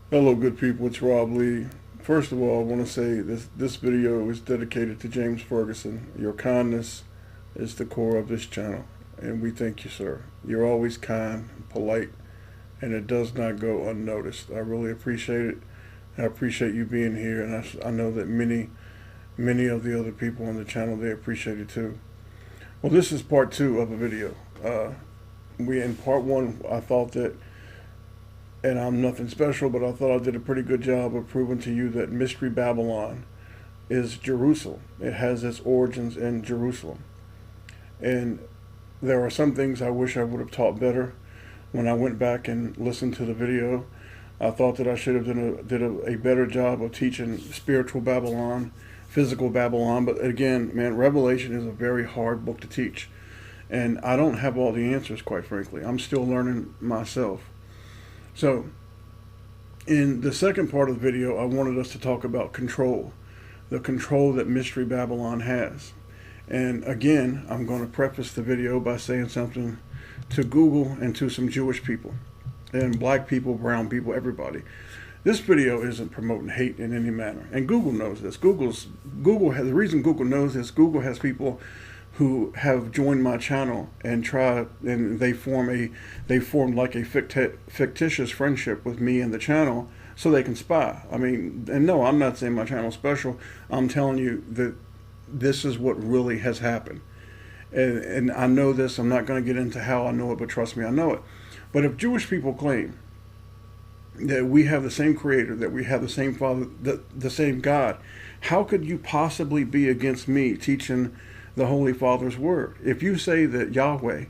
Hello, good people. It's Rob Lee. First of all, I want to say this video is dedicated to James Ferguson. Your kindness is the core of this channel, and we thank you, sir. You're always kind, polite, and it does not go unnoticed. I really appreciate it. I appreciate you being here, and I know that many of the other people on the channel, they appreciate it too. Well, this is part two of a video. We in part one, I thought that, and I'm nothing special, but I thought I did a pretty good job of proving to you that Mystery Babylon is Jerusalem. It has its origins in Jerusalem. And there are some things I wish I would have taught better when I went back and listened to the video. I thought that I should have did a better job of teaching spiritual Babylon, physical Babylon. But again, man, Revelation is a very hard book to teach. And I don't have all the answers, quite frankly. I'm still learning myself. So, in the second part of the video, I wanted us to talk about control, the control that Mystery Babylon has. And again, I'm going to preface the video by saying something to Google and to some Jewish people, and black people, brown people, everybody. This video isn't promoting hate in any manner, and Google knows this. The reason Google knows this, Google has people who have joined my channel and they formed like a fictitious friendship with me and the channel so they can spy. I mean, and no, I'm not saying my channel's special. I'm telling you that this is what really has happened. And I know this. I'm not going to get into how I know it, but trust me, I know it. But if Jewish people claim that we have the same creator, that we have the same Father, the same God, how could you possibly be against me teaching the Holy Father's word? If you say that Yahweh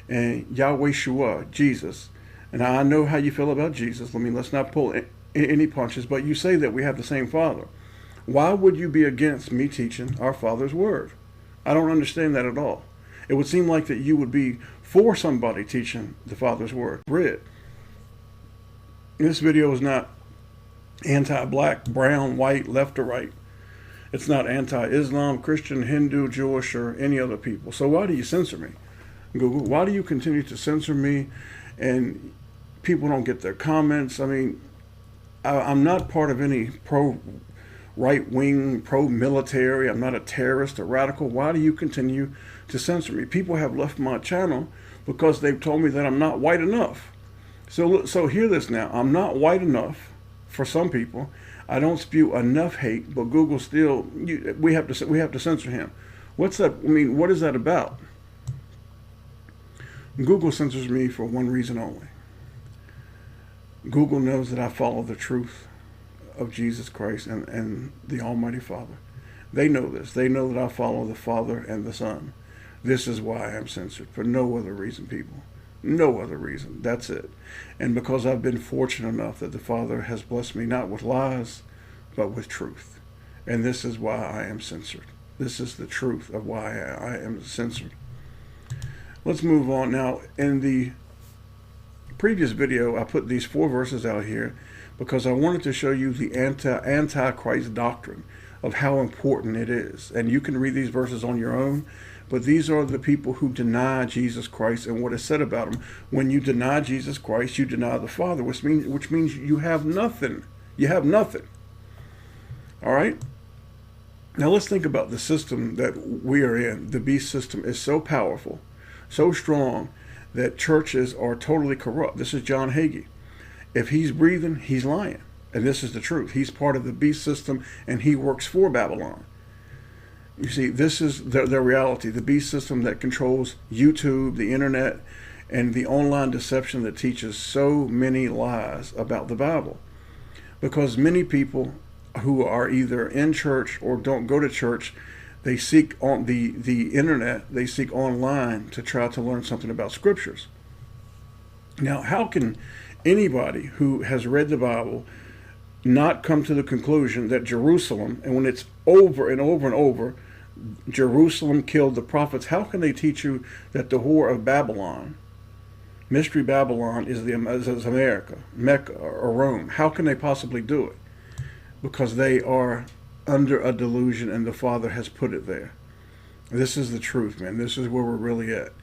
and Yahweh Shua, Jesus, and I know how you feel about Jesus, let's not pull any punches, but you say that we have the same Father. Why would you be against me teaching our Father's word? I don't understand that at all. It would seem like that you would be for somebody teaching the Father's word. Read. This video is not anti-black, brown, white, left or right. It's not anti-Islam, Christian, Hindu, Jewish, or any other people. So why do you censor me? Google, why do you continue to censor me and people don't get their comments? I mean, I'm not part of any pro-right-wing, pro-military. I'm not a terrorist, a radical. Why do you continue to censor me? People have left my channel because they've told me that I'm not white enough. So hear this now. I'm not white enough for some people. I don't spew enough hate, but Google still, we have to censor him. What's that? I mean, what is that about? Google censors me for one reason only. Google knows that I follow the truth of Jesus Christ and the Almighty Father. They know this. They know that I follow the Father and the Son. This is why I am censored, for no other reason, people. No other reason. That's it. And because I've been fortunate enough that the Father has blessed me not with lies, but with truth. And this is why I am censored. This is the truth of why I am censored. Let's move on. Now, in the previous video, I put these 4 verses out here because I wanted to show you the Antichrist doctrine of how important it is. And you can read these verses on your own. But these are the people who deny Jesus Christ and what is said about them. When you deny Jesus Christ, you deny the Father, which means you have nothing. You have nothing. All right? Now let's think about the system that we are in. The beast system is so powerful, so strong, that churches are totally corrupt. This is John Hagee. If he's breathing, he's lying. And this is the truth. He's part of the beast system, and he works for Babylon. You see, this is the reality, the beast system that controls YouTube, the internet, and the online deception that teaches so many lies about the Bible. Because many people who are either in church or don't go to church, they seek on the internet, they seek online to try to learn something about scriptures. Now, how can anybody who has read the Bible not come to the conclusion that Jerusalem, and when it's over and over and over, Jerusalem killed the prophets? How can they teach you that the whore of Babylon, Mystery Babylon, is America, Mecca, or Rome? How can they possibly do it? Because they are under a delusion and the Father has put it there. This is the truth, man. This is where we're really at.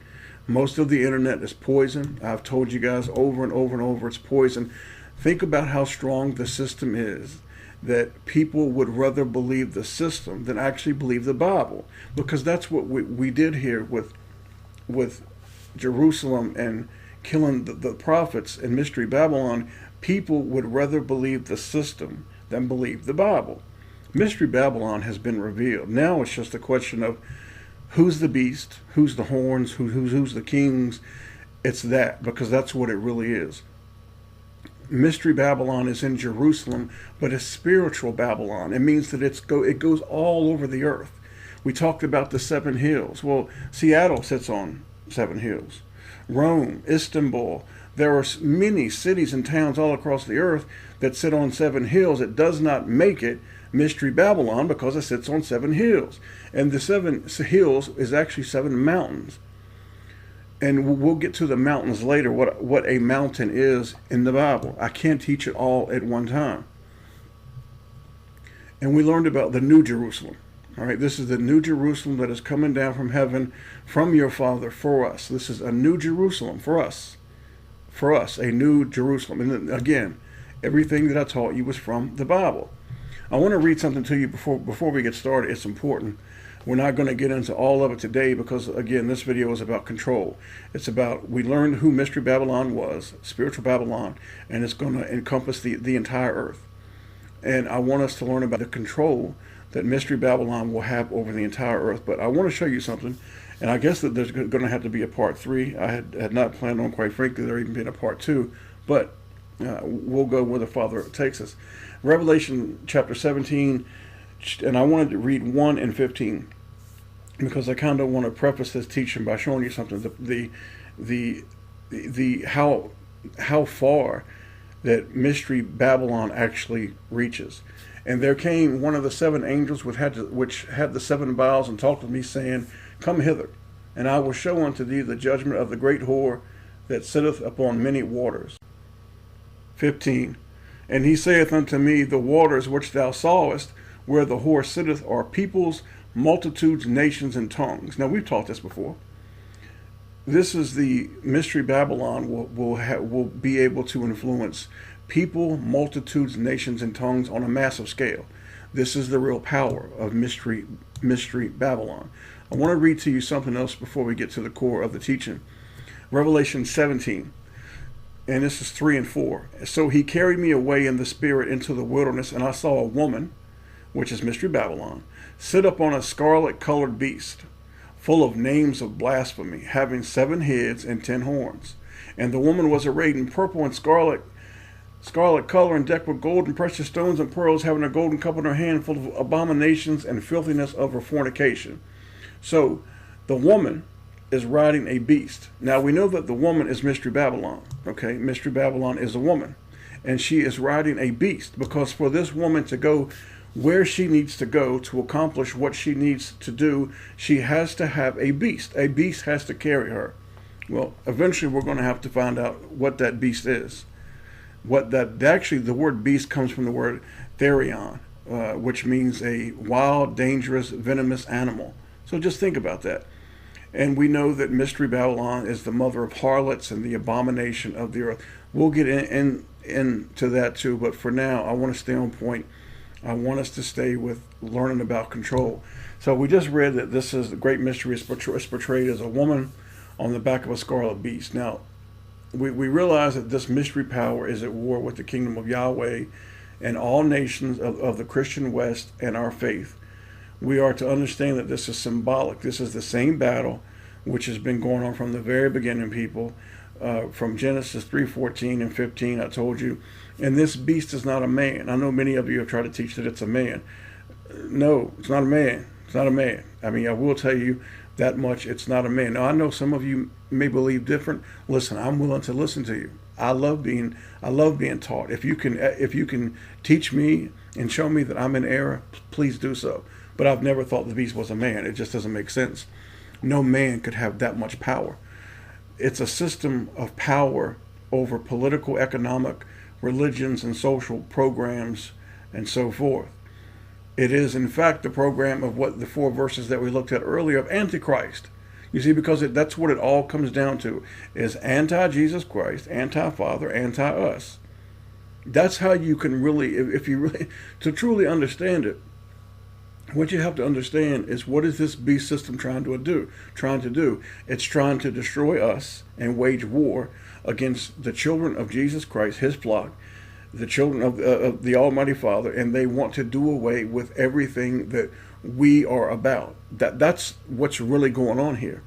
Most of the internet is poison. I've told you guys over and over and over it's poison. Think about how strong the system is, that people would rather believe the system than actually believe the Bible. Because that's what we did here with Jerusalem and killing the prophets in Mystery Babylon. People would rather believe the system than believe the Bible. Mystery Babylon has been revealed. Now it's just a question of who's the beast, who's the horns, who's the kings. It's that, because that's what it really is. Mystery Babylon is in Jerusalem, but it's spiritual Babylon. It means that it goes all over the earth. We talked about the 7 hills. Well, Seattle sits on 7 hills. Rome, Istanbul. There are many cities and towns all across the earth that sit on 7 hills. It does not make it Mystery Babylon because it sits on 7 hills. And the 7 hills is actually 7 mountains. And we'll get to the mountains later, what a mountain is in the Bible. I can't teach it all at one time. And we learned about the New Jerusalem. All right, this is the New Jerusalem that is coming down from heaven from your Father for us. This is a New Jerusalem for us. For us, a New Jerusalem. And then, again, everything that I taught you was from the Bible. I want to read something to you before we get started. It's important. We're not going to get into all of it today because, again, this video is about control. It's about, we learned who Mystery Babylon was, spiritual Babylon, and it's going to encompass the entire earth. And I want us to learn about the control that Mystery Babylon will have over the entire earth. But I want to show you something, and I guess that there's going to have to be a part 3. I had not planned on, quite frankly, there even being a part 2, but we'll go where the Father takes us. Revelation chapter 17, and I wanted to read 1 and 15 because I kind of want to preface this teaching by showing you something. The how far that Mystery Babylon actually reaches. And there came one of the 7 angels which had the 7 vials and talked with me, saying, Come hither, and I will show unto thee the judgment of the great whore that sitteth upon many waters. 15. And he saith unto me, The waters which thou sawest, where the whore sitteth, are peoples, multitudes, nations, and tongues. Now, we've taught this before. This is the Mystery Babylon will be able to influence people, multitudes, nations, and tongues on a massive scale. This is the real power of Mystery Babylon. I want to read to you something else before we get to the core of the teaching. Revelation 17. And this is 3 and 4. So he carried me away in the spirit into the wilderness, and I saw a woman, which is Mystery Babylon, sit upon a scarlet-colored beast, full of names of blasphemy, having 7 heads and 10 horns. And the woman was arrayed in purple and scarlet color, and decked with gold and precious stones and pearls, having a golden cup in her hand, full of abominations and filthiness of her fornication. So the woman is riding a beast. Now we know that the woman is Mystery Babylon. Okay, Mystery Babylon is a woman, and she is riding a beast, because for this woman to go where she needs to go to accomplish what she needs to do, she has to have a beast. A beast has to carry her. Well, eventually we're going to have to find out what that beast is. Actually, the word beast comes from the word therion, which means a wild, dangerous, venomous animal. So just think about that. And we know that Mystery Babylon is the mother of harlots and the abomination of the earth. We'll get into that too, but for now, I want to stay on point. I want us to stay with learning about control. So we just read that this is the great mystery is portrayed as a woman on the back of a scarlet beast. Now, we realize that this mystery power is at war with the kingdom of Yahweh and all nations of the Christian West and our faith. We are to understand that this is symbolic. This is the same battle which has been going on from the very beginning, people. From Genesis 3:14 and 15, I told you. And this beast is not a man. I know many of you have tried to teach that it's a man. No, it's not a man. It's not a man. I mean, I will tell you that much. It's not a man. Now, I know some of you may believe different. Listen, I'm willing to listen to you. I love being taught. If you can teach me and show me that I'm in error, please do so. But I've never thought the beast was a man. It just doesn't make sense. No man could have that much power. It's a system of power over political, economic, religions, and social programs, and so forth. It is, in fact, the program of what the 4 verses that we looked at earlier of Antichrist. You see, because that's what it all comes down to, is anti-Jesus Christ, anti-Father, anti-us. That's how you can really, if you really, to truly understand it, what you have to understand is, what is this beast system trying to do? It's trying to destroy us and wage war against the children of Jesus Christ, his flock, the children of the Almighty Father, and they want to do away with everything that we are about. That's what's really going on here.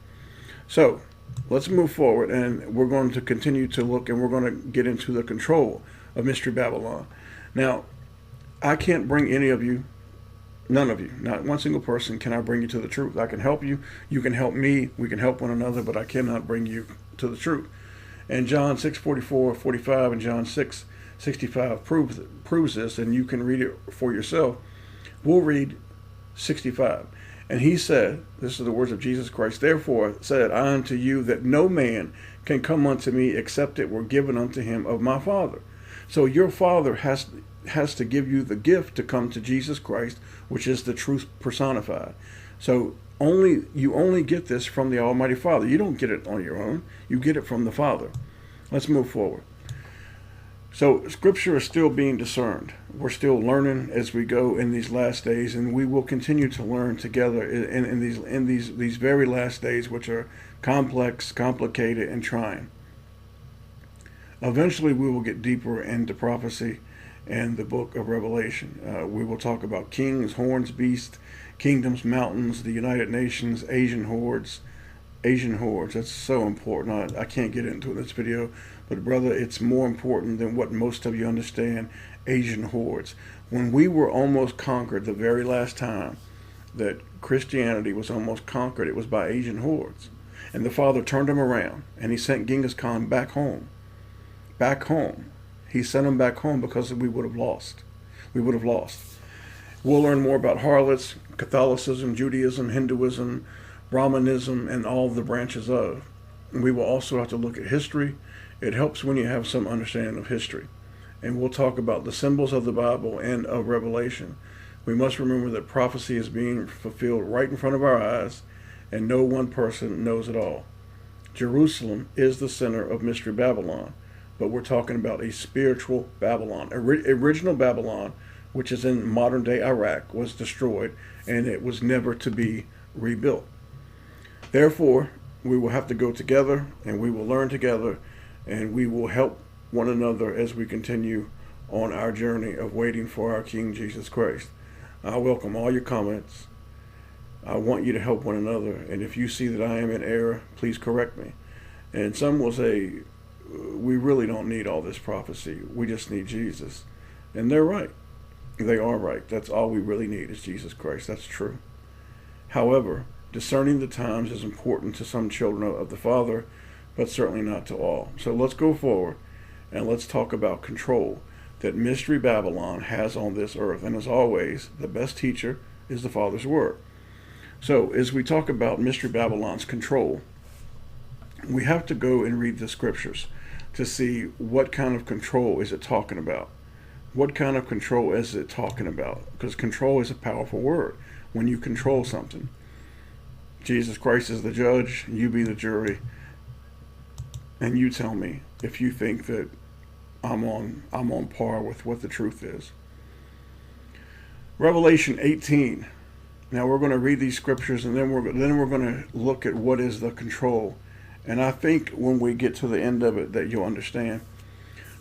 So let's move forward, and we're going to continue to look, and we're going to get into the control of Mystery Babylon. Now, I can't bring any of you, none of you, not one single person can I bring you to the truth. I can help you, you can help me, we can help one another, but I cannot bring you to the truth. And John 6:44, 45, and John 6:65 proves this, and you can read it for yourself. We'll read 65. And he said, this is the words of Jesus Christ, therefore said I unto you that no man can come unto me except it were given unto him of my Father. So your Father has to give you the gift to come to Jesus Christ, which is the truth personified. So you only get this from the Almighty Father. You don't get it on your own. You get it from the Father. Let's move forward. So Scripture is still being discerned. We're still learning as we go in these last days, and we will continue to learn together in these very last days, which are complex, complicated, and trying. Eventually, we will get deeper into prophecy and the book of Revelation. We will talk about kings, horns, beasts, kingdoms, mountains, the United Nations, Asian hordes. That's so important. I can't get into it in this video, but brother, it's more important than what most of you understand. Asian hordes. When we were almost conquered, the very last time that Christianity was almost conquered, it was by Asian hordes. And the Father turned them around, and he sent Genghis Khan back home. He sent him back home because we would have lost. We'll learn more about harlots, Catholicism, Judaism, Hinduism, Brahmanism, and all the branches of. And we will also have to look at history. It helps when you have some understanding of history. And we'll talk about the symbols of the Bible and of Revelation. We must remember that prophecy is being fulfilled right in front of our eyes, and no one person knows it all. Jerusalem is the center of Mystery Babylon, but we're talking about a spiritual Babylon. Original Babylon, which is in modern-day Iraq, was destroyed, and it was never to be rebuilt. Therefore, we will have to go together, and we will learn together, and we will help one another as we continue on our journey of waiting for our King Jesus Christ. I welcome all your comments. I want you to help one another, and if you see that I am in error, please correct me. And some will say, we really don't need all this prophecy. We just need Jesus. And they're right. They are right. That's all we really need is Jesus Christ. That's true. However, discerning the times is important to some children of the Father, but certainly not to all. So let's go forward and let's talk about control that Mystery Babylon has on this earth. And as always, the best teacher is the Father's Word. So as we talk about Mystery Babylon's control, we have to go and read the scriptures to see what kind of control is it talking about. What kind of control is it talking about? Because control is a powerful word. When you control something, Jesus Christ is the judge, you be the jury, and you tell me if you think that I'm on par with what the truth is. Revelation 18. Now we're going to read these scriptures, and then we're going to look at what is the control. And I think when we get to the end of it that you'll understand.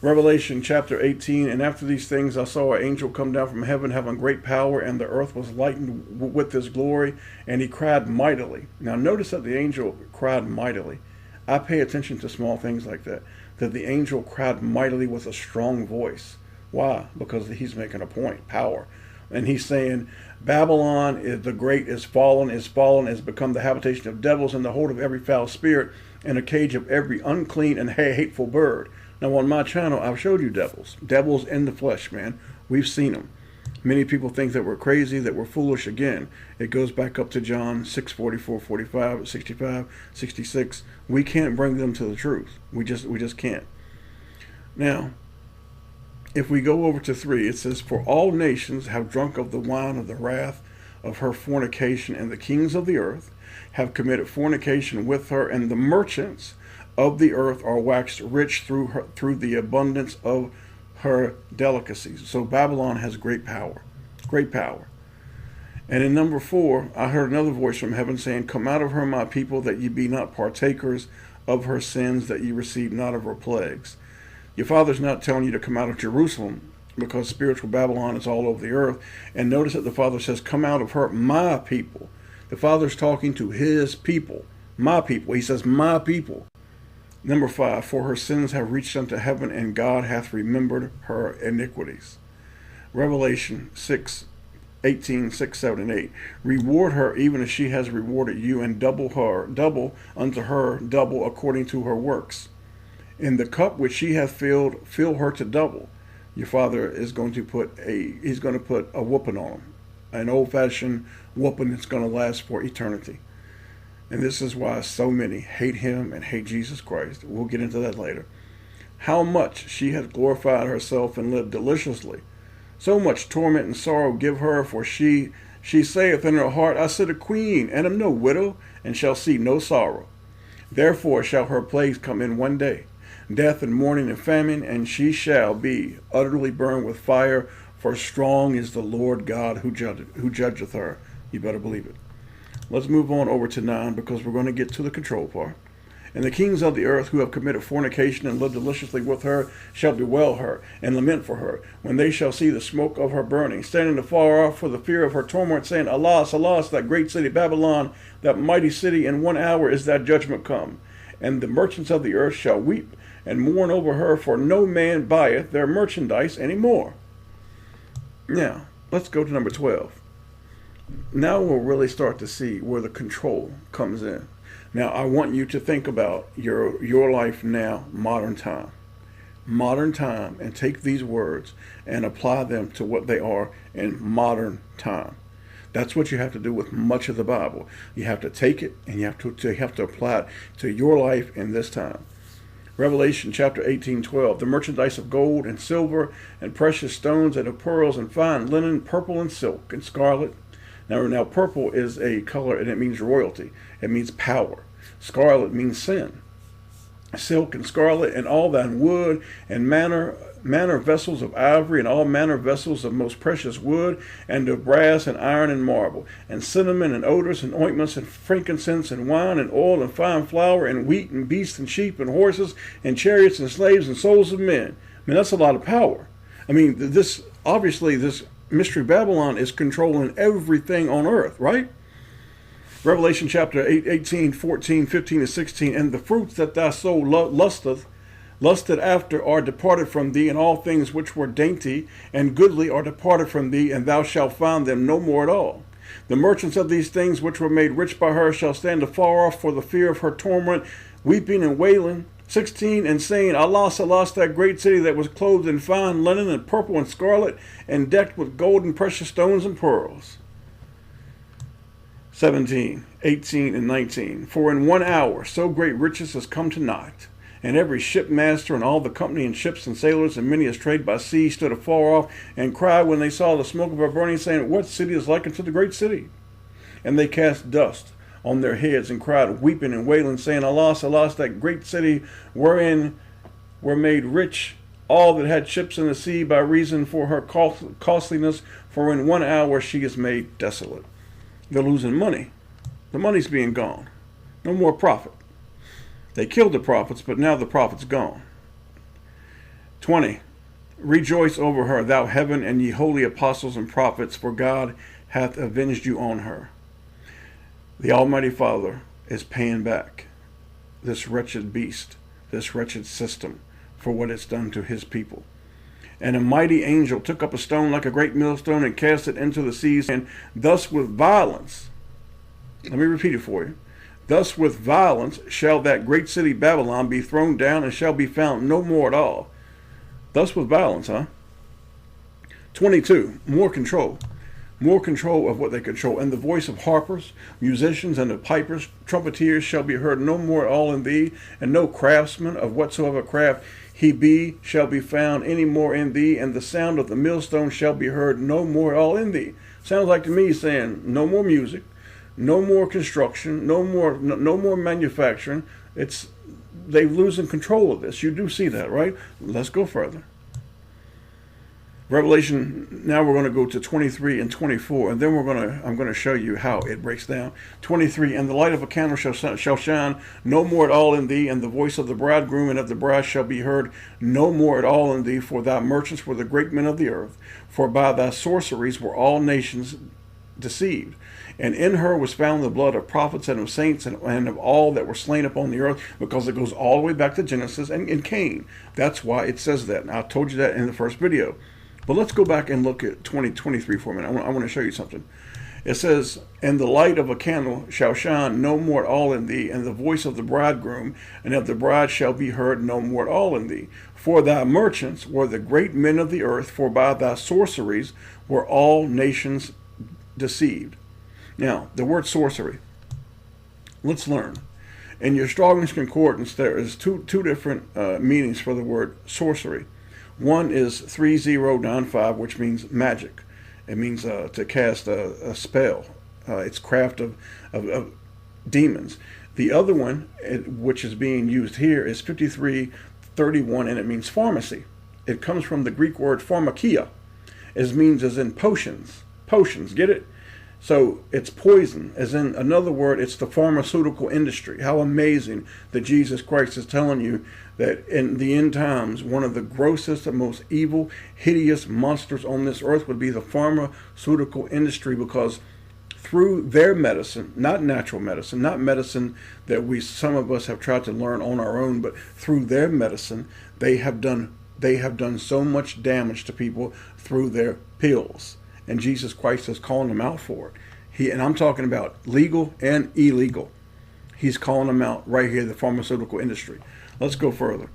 Revelation chapter 18, and after these things I saw an angel come down from heaven having great power, and the earth was lightened with his glory, and he cried mightily. Now notice that the angel cried mightily. I pay attention to small things like that the angel cried mightily with a strong voice. Why? Because he's making a point, power. And he's saying, Babylon is the great is fallen, has become the habitation of devils, and the hold of every foul spirit, and a cage of every unclean and hateful bird. Now on my channel, I've showed you devils in the flesh, man. We've seen them. Many people think that we're crazy, that we're foolish. Again, it goes back up to John 6, 44, 45, 65, 66. We can't bring them to the truth. We just can't. Now, if we go over to 3, it says, for all nations have drunk of the wine of the wrath of her fornication, and the kings of the earth have committed fornication with her, and the merchants of the earth are waxed rich through the abundance of her delicacies. So Babylon has great power, great power. And in number 4, I heard another voice from heaven saying, "Come out of her, my people, that ye be not partakers of her sins, that ye receive not of her plagues." Your father's not telling you to come out of Jerusalem, because spiritual Babylon is all over the earth. And notice that the Father says, "Come out of her, my people." The Father's talking to his people, my people. He says, "My people." Number 5, "For her sins have reached unto heaven, and God hath remembered her iniquities." Revelation 6:18, 6, 7, and 8. "Reward her even as she has rewarded you, and double unto her, double according to her works. In the cup which she hath filled, fill her to double." Your father is going to put a whooping on him, an old-fashioned whooping that's going to last for eternity. And this is why so many hate him and hate Jesus Christ. We'll get into that later. "How much she hath glorified herself and lived deliciously. So much torment and sorrow give her, for she saith in her heart, I sit a queen, and am no widow, and shall see no sorrow. Therefore shall her plagues come in one day, death and mourning and famine, and she shall be utterly burned with fire, for strong is the Lord God who judgeth her." You better believe it. Let's move on over to 9, because we're going to get to the control part. "And the kings of the earth who have committed fornication and lived deliciously with her shall bewail her and lament for her, when they shall see the smoke of her burning, standing afar off for the fear of her torment, saying, Alas, alas, that great city Babylon, that mighty city, in 1 hour is that judgment come. And the merchants of the earth shall weep and mourn over her, for no man buyeth their merchandise any more." Now, let's go to number 12. Now we'll really start to see where the control comes in. Now, I want you to think about your life now, modern time, and take these words and apply them to what they are in modern time. That's what you have to do with much of the Bible. You have to take it and you have to apply it to your life in this time. Revelation chapter 18:12. "The merchandise of gold and silver and precious stones and of pearls and fine linen, purple and silk and scarlet." Now purple is a color, and it means royalty. It means power. Scarlet means sin. Silk and scarlet, and all thine wood, and manner vessels of ivory, and all manner vessels of most precious wood, and of brass and iron and marble, and cinnamon and odors and ointments and frankincense and wine and oil and fine flour and wheat and beasts and sheep and horses and chariots and slaves and souls of men. I mean, that's a lot of power. I mean, this Mystery Babylon is controlling everything on earth, right? Revelation chapter 18, 14, 15, and 16. "And the fruits that thy soul lusted after are departed from thee, and all things which were dainty and goodly are departed from thee, and thou shalt find them no more at all. The merchants of these things which were made rich by her shall stand afar off for the fear of her torment, weeping and wailing." 16, "And saying, Alas, alas, that great city that was clothed in fine linen and purple and scarlet, and decked with gold and precious stones and pearls." 17, 18, and 19. "For in 1 hour so great riches has come to naught, and every shipmaster and all the company and ships and sailors and many as trade by sea stood afar off, and cried when they saw the smoke of her burning, saying, What city is like unto the great city? And they cast dust on their heads, and cried, weeping and wailing, saying, Alas, alas, that great city wherein were made rich all that had ships in the sea by reason for her costliness, for in 1 hour she is made desolate." They're losing money. The money's being gone. No more profit. They killed the prophets, but now the prophet's gone. 20. "Rejoice over her, thou heaven, and ye holy apostles and prophets, for God hath avenged you on her." The Almighty Father is paying back this wretched beast, this wretched system, for what it's done to his people. "And a mighty angel took up a stone like a great millstone and cast it into the seas, and thus with violence," let me repeat it for you, "thus with violence shall that great city Babylon be thrown down, and shall be found no more at all." Thus with violence, huh? 22, more control of what they control. "And the voice of harpers, musicians, and of pipers, trumpeters shall be heard no more all in thee, and no craftsman of whatsoever craft shall be found any more in thee, and the sound of the millstone shall be heard no more at all in thee. Sounds like to me saying no more music, no more construction, no more manufacturing. They're losing control of this. You do see that, right? Let's go further. Revelation, now we're going to go to 23 and 24, and then I'm going to show you how it breaks down. 23, and the light of a candle shall shine no more at all in thee, and the voice of the bridegroom and of the bride shall be heard no more at all in thee, for thy merchants were the great men of the earth, for by thy sorceries were all nations deceived. And in her was found the blood of prophets and of saints and of all that were slain upon the earth, because it goes all the way back to Genesis and Cain. That's why it says that. And I told you that in the first video. But let's go back and look at 2023 for a minute. I want to show you something. It says, and the light of a candle shall shine no more at all in thee, and the voice of the bridegroom and of the bride shall be heard no more at all in thee. For thy merchants were the great men of the earth, for by thy sorceries were all nations deceived. Now, the word sorcery, let's learn. In your Strong's Concordance, there is two different meanings for the word sorcery. One is 3095, which means magic. It means to cast a spell. It's craft of demons. The other one, which is being used here, is 5331, and it means pharmacy. It comes from the Greek word pharmakia. It means as in potions. Potions, get it? So it's poison, as in another word, it's the pharmaceutical industry. How amazing that Jesus Christ is telling you that in the end times, one of the grossest and most evil, hideous monsters on this earth would be the pharmaceutical industry, because through their medicine, not natural medicine, not medicine that some of us have tried to learn on our own, but through their medicine, they have done so much damage to people through their pills. And Jesus Christ is calling them out for it. And I'm talking about legal and illegal. He's calling them out right here, the pharmaceutical industry. Let's go further.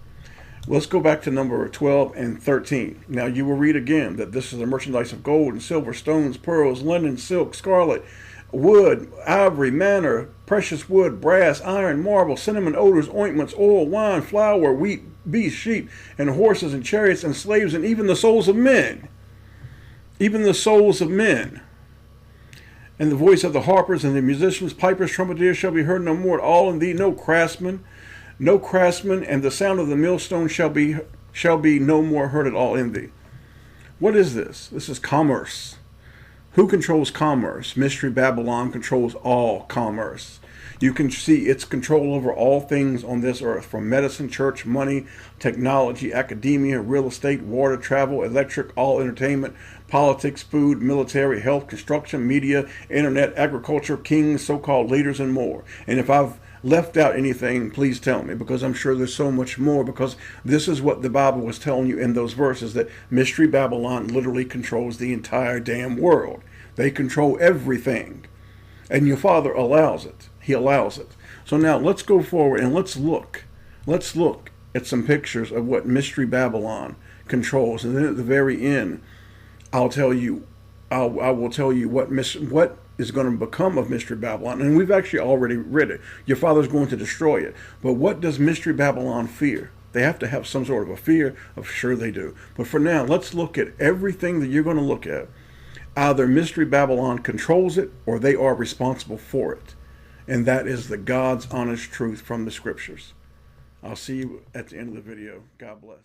Let's go back to number 12 and 13. Now you will read again that this is a merchandise of gold and silver, stones, pearls, linen, silk, scarlet, wood, ivory, manner, precious wood, brass, iron, marble, cinnamon, odors, ointments, oil, wine, flour, wheat, beasts, sheep, and horses, and chariots, and slaves, and even the souls of men. Even the souls of men. And the voice of the harpers and the musicians, pipers, trumpeters shall be heard no more at all in thee, no craftsman, and the sound of the millstone shall be no more heard at all in thee. What is this? This is commerce. Who controls commerce? Mystery Babylon controls all commerce. You can see its control over all things on this earth, from medicine, church, money, technology, academia, real estate, water, travel, electric, all entertainment, politics, food, military, health, construction, media, internet, agriculture, kings, so-called leaders, and more. And if I've left out anything, please tell me, because I'm sure there's so much more, because this is what the Bible was telling you in those verses, that Mystery Babylon literally controls the entire damn world. They control everything. And your Father allows it. He allows it. So now let's go forward and let's look. Let's look at some pictures of what Mystery Babylon controls. And then at the very end, I will tell you what is going to become of Mystery Babylon. And we've actually already read it. Your Father's going to destroy it. But what does Mystery Babylon fear? They have to have some sort of a fear. Sure they do. But for now, let's look at everything that you're going to look at. Either Mystery Babylon controls it, or they are responsible for it. And that is the God's honest truth from the scriptures. I'll see you at the end of the video. God bless.